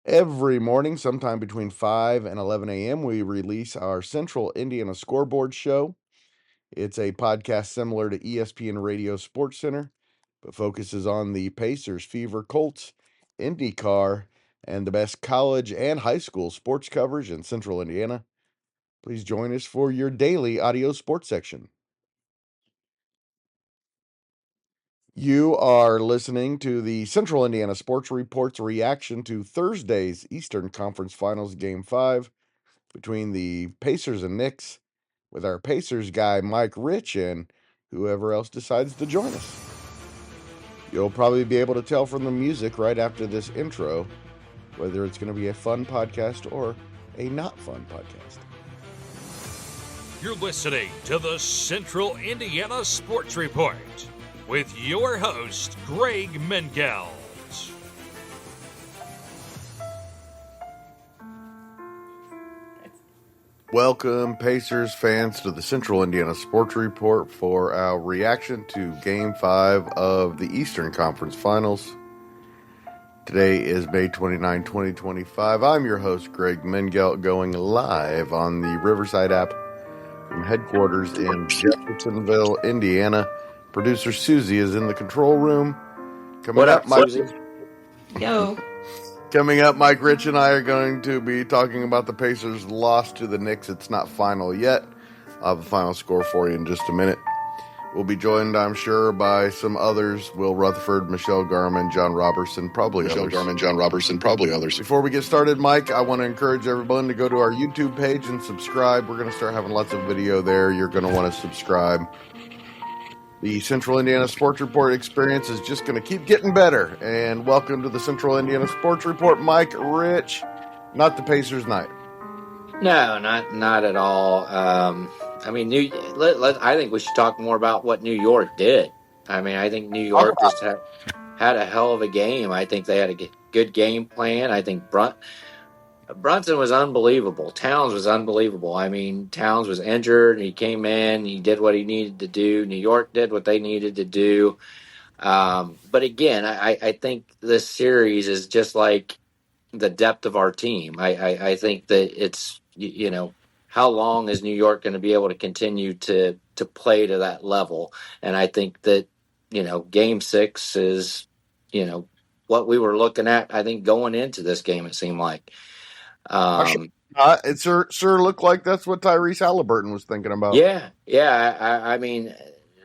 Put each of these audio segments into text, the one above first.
Every morning, sometime between 5 and 11 a.m., we release our Central Indiana Scoreboard Show. It's a podcast similar to ESPN Radio Sports Center, but focuses on the Pacers, Fever, Colts, IndyCar, and the best college and high school sports coverage in Central Indiana. Please join us for your daily audio sports section. You are listening to the Central Indiana Sports Report's reaction to Thursday's Eastern Conference Finals Game 5 between the Pacers and Knicks with our Pacers guy, Mike Rich, and whoever else decides to join us. You'll probably be able to tell from the music right after this intro whether it's going to be a fun podcast or a not fun podcast. You're listening to the Central Indiana Sports Report with your host, Greg Mengelt. Welcome, Pacers fans, to the Central Indiana Sports Report for our reaction to Game 5 of the Eastern Conference Finals. Today is May 29, 2025. I'm your host, Greg Mengelt, going live on the Riverside app from headquarters in Jeffersonville, Indiana. Producer Susie is in the control room. What up, Susie? Yo. Coming up, Mike Rich and I are going to be talking about the Pacers' loss to the Knicks. It's not final yet. I'll have the final score for you in just a minute. We'll be joined, I'm sure, by some others. Will Retherford, Michelle Garman, John Robertson, probably others. Before we get started, Mike, I want to encourage everyone to go to our YouTube page and subscribe. We're going to start having lots of video there. You're going to want to subscribe. The Central Indiana Sports Report experience is just going to keep getting better. And welcome to the Central Indiana Sports Report, Mike Rich. Not the Pacers night. No, not at all. I think we should talk more about what New York did. I mean, I think New York just had a hell of a game. I think they had a good game plan. I think Brunson was unbelievable. Towns was unbelievable. I mean, Towns was injured. He came in. He did what he needed to do. New York did what they needed to do. But again, I think this series is just like the depth of our team. I think that it's, how long is New York going to be able to continue to play to that level? And I think that, Game 6 is, what we were looking at, I think, going into this game, it seemed like. It sure looked like that's what Tyrese Halliburton was thinking about. Yeah. I mean,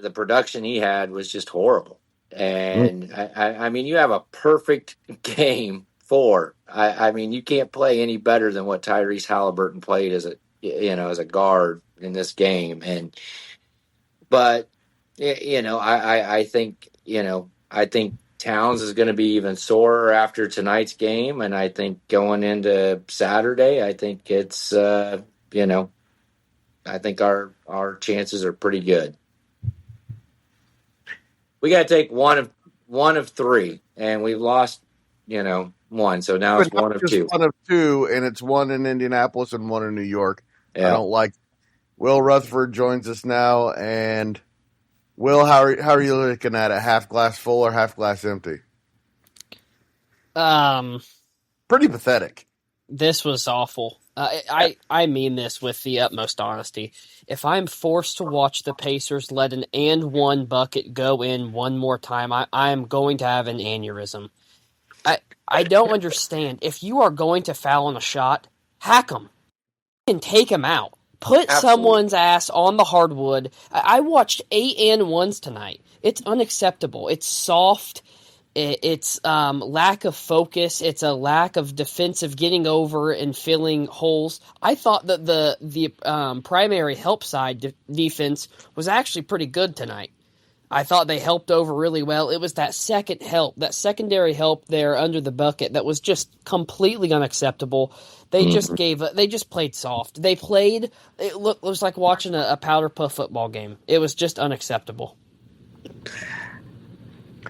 the production he had was just horrible. And I mean, you have a perfect game 4. I mean, you can't play any better than what Tyrese Halliburton played as a guard in this game. But I think Towns is going to be even sorer after tonight's game, and I think going into Saturday, I think it's I think our chances are pretty good. We got to take one of 3, and we've lost 1, so now it's one of 2. One of 2, and it's 1 in Indianapolis and 1 in New York. Yeah. I don't like. Will Retherford joins us now, and Will, how are you looking at it? Half glass full or half glass empty? Pretty pathetic. This was awful. I mean this with the utmost honesty. If I'm forced to watch the Pacers let an and one bucket go in one more time, I am going to have an aneurysm. I don't understand. If you are going to foul on a shot, hack them and take them out. Put Absolutely. Someone's ass on the hardwood. I watched 8 and ones tonight. It's unacceptable. It's soft. It's lack of focus. It's a lack of defensive getting over and filling holes. I thought that the primary help side defense was actually pretty good tonight. I thought they helped over really well. It was that secondary help there under the bucket that was just completely unacceptable. They just played soft. It was like watching a powder puff football game. It was just unacceptable.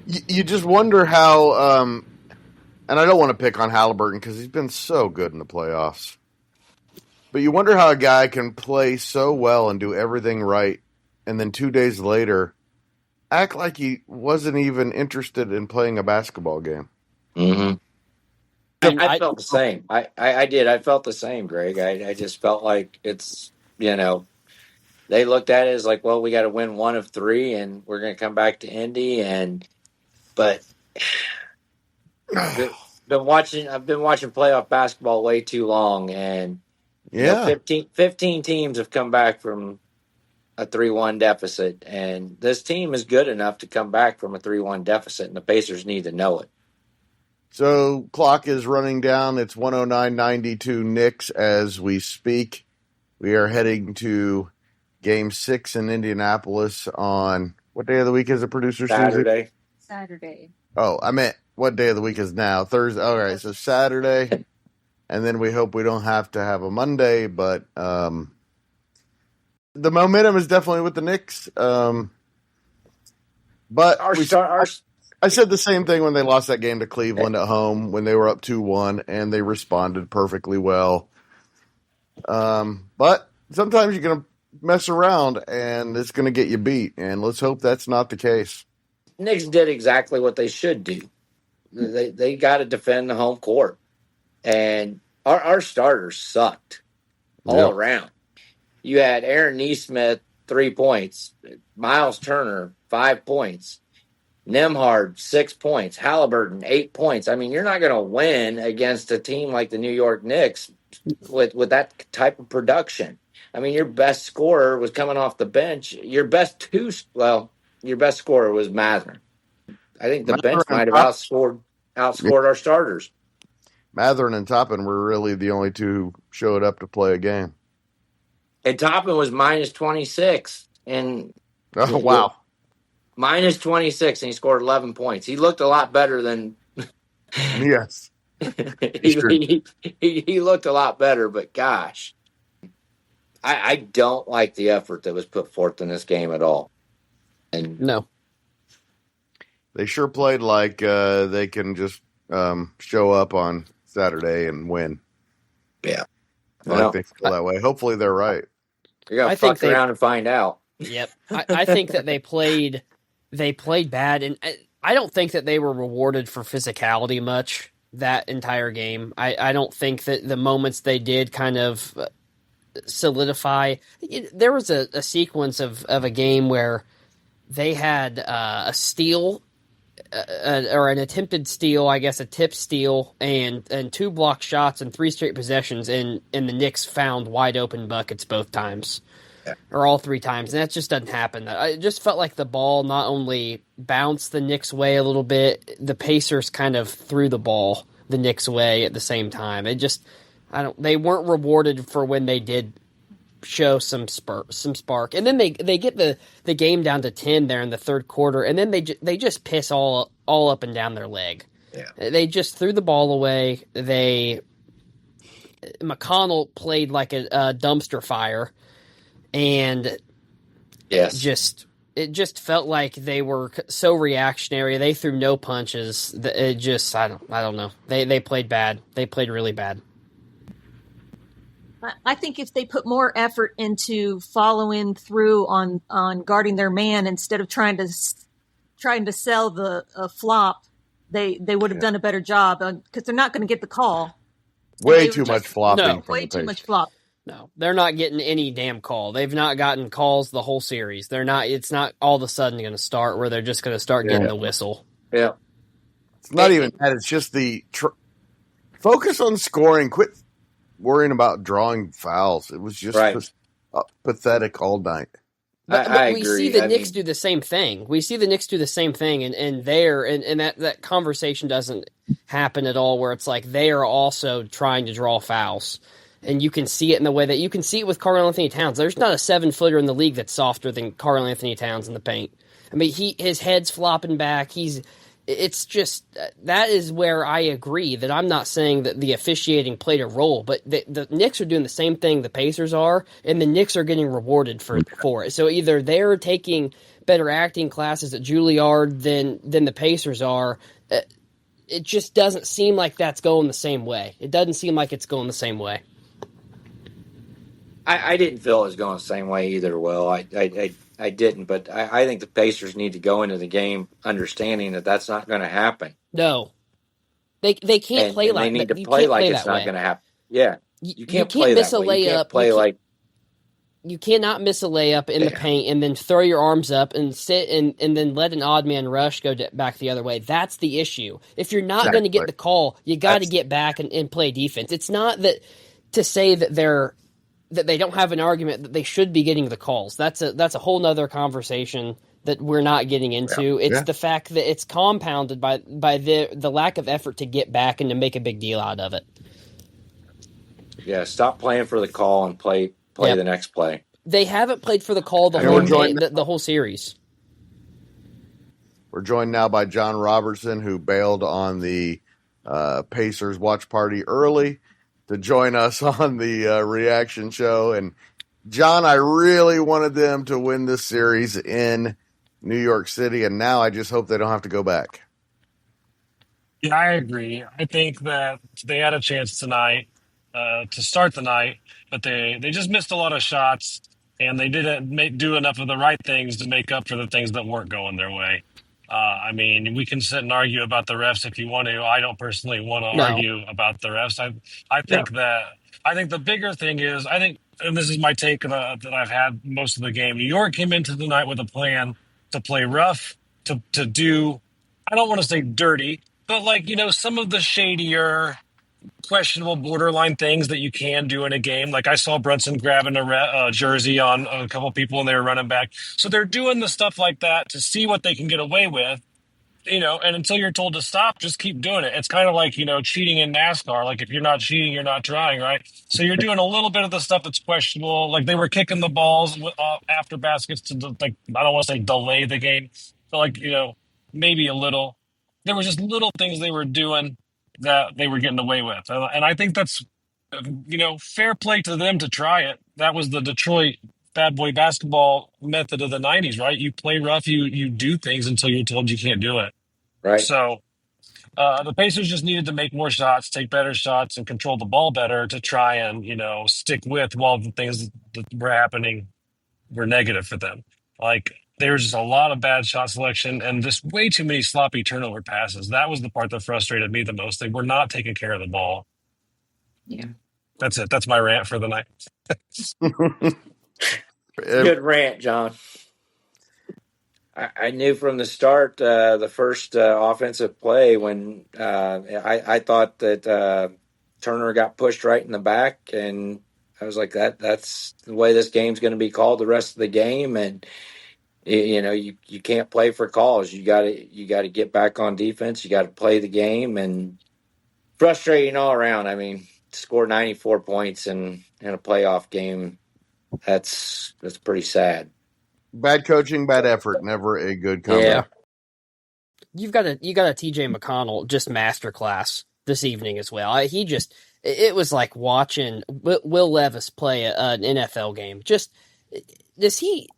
You just wonder how, and I don't want to pick on Halliburton because he's been so good in the playoffs, but you wonder how a guy can play so well and do everything right, and then 2 days later act like he wasn't even interested in playing a basketball game. Mm-hmm. I felt the same. I did. I felt the same, Greg. I just felt like it's, they looked at it as like, well, we got to win one of three, and we're going to come back to Indy. But I've been watching playoff basketball way too long, and 15 teams have come back from a 3-1 deficit, and this team is good enough to come back from a 3-1 deficit, and the Pacers need to know it. So clock is running down. It's 109-92 Knicks as we speak. We are heading to Game 6 in Indianapolis on what day of the week is it, producer Susie? Saturday. Oh, I meant what day of the week is now? Thursday. All right, so Saturday, and then we hope we don't have to have a Monday, but the momentum is definitely with the Knicks. But I said the same thing when they lost that game to Cleveland at home when they were up 2-1, and they responded perfectly well. But sometimes you're going to mess around, and it's going to get you beat, and let's hope that's not the case. Knicks did exactly what they should do. They got to defend the home court, and our starters sucked all around. You had Aaron Nesmith, 3 points, Miles Turner, 5 points, Nembhard, 6 points, Halliburton, 8 points. I mean, you're not going to win against a team like the New York Knicks with that type of production. I mean, your best scorer was coming off the bench. Your best scorer was Mather. I think the bench might have outscored our starters. Matherin and Toppin were really the only two who showed up to play a game. And Toppin was minus 26. And oh, wow. Minus 26, and he scored 11 points. He looked a lot better than... Yes. he looked a lot better, but gosh. I don't like the effort that was put forth in this game at all. And no. They sure played like they can just show up on Saturday and win. Yeah. I think feel that way. Hopefully they're right. You're going to fuck around and find out. Yep. I think that they played bad, and I don't think that they were rewarded for physicality much that entire game. I don't think that the moments they did kind of solidify. There was a sequence of a game where they had a steal, or an attempted steal, I guess a tip steal, and 2 block shots and 3 straight possessions, and the Knicks found wide open buckets both times. Or all 3 times, and that just doesn't happen. It just felt like the ball not only bounced the Knicks' way a little bit, the Pacers kind of threw the ball the Knicks' way at the same time. They weren't rewarded for when they did show some spark, and then they get the game down to 10 there in the third quarter, and then they just piss all up and down their leg. Yeah. They just threw the ball away. McConnell played like a dumpster fire. And yes, it just felt like they were so reactionary. They threw no punches. It just I don't know. They played bad. They played really bad. I think if they put more effort into following through on guarding their man instead of trying to sell the flop, they would have done a better job, because they're not going to get the call. Way too much flopping. No, way too much flop. No, they're not getting any damn call. They've not gotten calls the whole series. They're not. It's not all of a sudden going to start where they're just going to start getting the whistle. Yeah, it's not even that. It's just the focus on scoring. Quit worrying about drawing fouls. It was just pathetic all night. But we see the Knicks do the same thing. We see the Knicks do the same thing, and that conversation doesn't happen at all. Where it's like they are also trying to draw fouls. And you can see it in the way that you can see it with Karl-Anthony Towns. There's not a 7-footer in the league that's softer than Karl-Anthony Towns in the paint. I mean, his head's flopping back. It's just that is where I agree that I'm not saying that the officiating played a role, but the Knicks are doing the same thing the Pacers are, and the Knicks are getting rewarded for it. So either they're taking better acting classes at Juilliard than the Pacers are. It just doesn't seem like that's going the same way. It doesn't seem like it's going the same way. I didn't feel it was going the same way either. Well, I didn't, but I think the Pacers need to go into the game understanding that that's not going to happen. No. They can't play and they like need to you play can't like play it's that not way. going to happen. Yeah, you You can't can't play miss that a way. You layup. can't play like You cannot miss a layup in the paint and then throw your arms up and sit and then let an odd man rush go back the other way. That's the issue. If you're not going to get the call, you got to get back and play defense. It's not that to say that they don't have an argument that they should be getting the calls. That's a whole nother conversation that we're not getting into. It's the fact that it's compounded by the lack of effort to get back and to make a big deal out of it. Yeah, stop playing for the call and play the next play. They haven't played for the call the whole game, the whole series. We're joined now by John Robertson, who bailed on the Pacers watch party early to join us on the reaction show. And John, I really wanted them to win this series in New York City, and now I just hope they don't have to go back. Yeah, I agree. I think that they had a chance tonight to start the night, but they just missed a lot of shots, and they didn't do enough of the right things to make up for the things that weren't going their way. I mean, we can sit and argue about the refs if you want to. I don't personally want to argue about the refs. I think the bigger thing is and this is my take that I've had most of the game. New York came into the night with a plan to play rough, to do. I don't want to say dirty, but some of the shadier, questionable borderline things that you can do in a game. Like I saw Brunson grabbing a jersey on a couple people and they were running back. So they're doing the stuff like that to see what they can get away with. And until you're told to stop, just keep doing it. It's kind of like, cheating in NASCAR. Like if you're not cheating, you're not trying, right? So you're doing a little bit of the stuff that's questionable. Like they were kicking the balls after baskets to I don't want to say delay the game, but maybe a little. There were just little things they were doing that they were getting away with. And I think that's, fair play to them to try it. That was the Detroit bad boy basketball method of the 90s, right? You play rough, you do things until you're told you can't do it. Right. So the Pacers just needed to make more shots, take better shots, and control the ball better to try and, stick with while the things that were happening were negative for them. Like there was just a lot of bad shot selection and just way too many sloppy turnover passes. That was the part that frustrated me the most. They were not taking care of the ball. Yeah. That's it. That's my rant for the night. Good rant, John. I knew from the start, the first offensive play when I thought that Turner got pushed right in the back, and I was like, that's the way this game's going to be called the rest of the game, and you can't play for calls. You got to get back on defense. You got to play the game, and frustrating all around. I mean, score 94 points in a playoff game. That's pretty sad. Bad coaching, bad effort, never a good comeback. Yeah. You got a TJ McConnell just masterclass this evening as well. It was like watching Will Levis play an NFL game. Just does he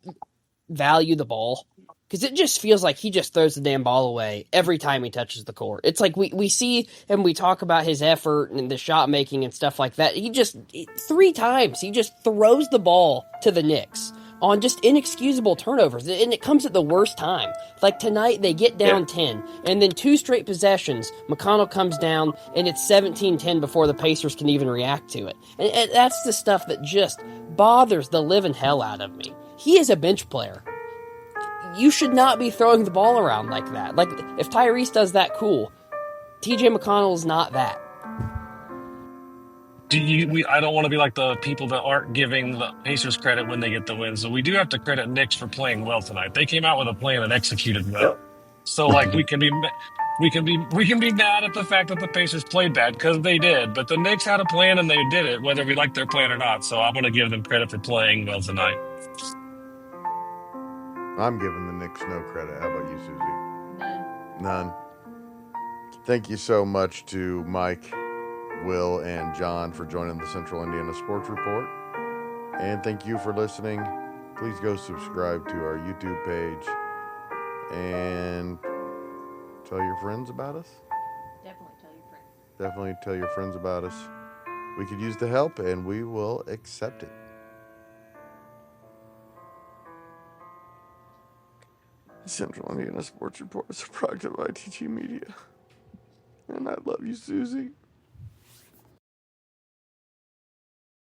value the ball? Because it just feels like he just throws the damn ball away every time he touches the court. It's like we see and we talk about his effort and the shot making and stuff like that. 3 times he just throws the ball to the Knicks on just inexcusable turnovers, and it comes at the worst time. Like tonight, they get down 10, and then 2 straight possessions, McConnell comes down, and it's 17-10 before the Pacers can even react to it. And that's the stuff that just bothers the living hell out of me. He is a bench player. You should not be throwing the ball around like that. Like, if Tyrese does that, cool. TJ McConnell is not that. I don't want to be like the people that aren't giving the Pacers credit when they get the win. So we do have to credit Knicks for playing well tonight. They came out with a plan and executed well. So we can be mad at the fact that the Pacers played bad because they did, but the Knicks had a plan and they did it, whether we like their plan or not. So I'm going to give them credit for playing well tonight. I'm giving the Knicks no credit. How about you, Susie? None. Thank you so much to Mike, Will, and John for joining the Central Indiana Sports Report. And thank you for listening. Please go subscribe to our YouTube page and tell your friends about us. Definitely tell your friends. Definitely tell your friends about us. We could use the help, and we will accept it. The Central Indiana Sports Report is brought to you by TG Media. And I love you, Susie.